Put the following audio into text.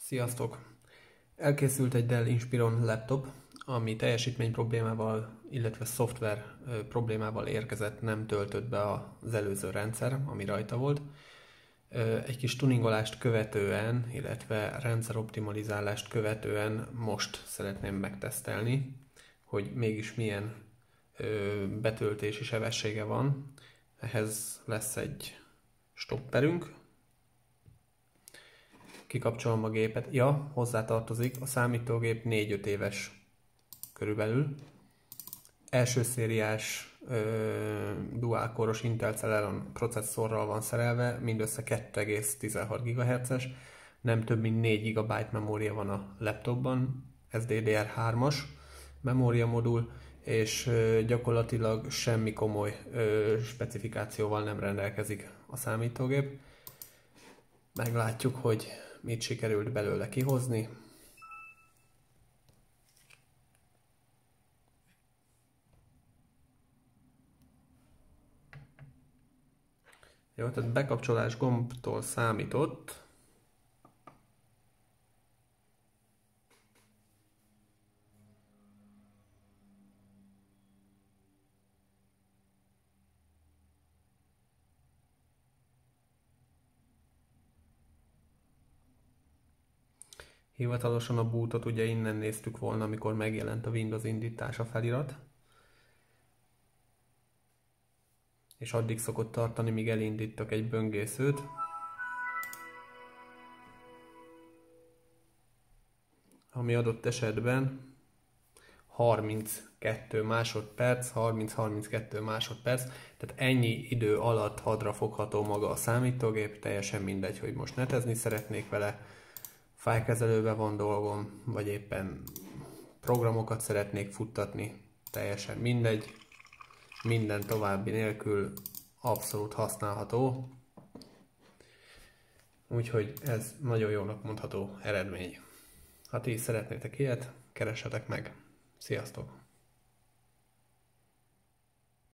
Sziasztok! Elkészült egy Dell Inspiron laptop, ami teljesítmény problémával, illetve szoftver problémával érkezett, nem töltött be az előző rendszer, ami rajta volt. Egy kis tuningolást követően, illetve rendszeroptimalizálást követően most szeretném megtesztelni, hogy mégis milyen betöltési sebessége van. Ehhez lesz egy stopperünk. Kikapcsolom a gépet. Ja, hozzátartozik, a számítógép 4-5 éves körülbelül. Első szériás dual-koros Intel Celeron processzorral van szerelve, mindössze 2,16 GHz-es, nem több mint 4 GB memória van a laptopban, ez DDR3-as memóriamodul, és gyakorlatilag semmi komoly specifikációval nem rendelkezik a számítógép. Meglátjuk, hogy mit sikerült belőle kihozni. Jó, tehát bekapcsolás gombtól számított. Hivatalosan a bootot ugye innen néztük volna, amikor megjelent a Windows indítása felirat. És addig szokott tartani, míg elindítok egy böngészőt. Ami adott esetben 32 másodperc, 30-32 másodperc, tehát ennyi idő alatt hadra fogható maga a számítógép, teljesen mindegy, hogy most netezni szeretnék vele, fájlkezelőben van dolgom, vagy éppen programokat szeretnék futtatni, teljesen mindegy, minden további nélkül abszolút használható, úgyhogy ez nagyon jónak mondható eredmény. Ha ti is szeretnétek ilyet, keressetek meg. Sziasztok!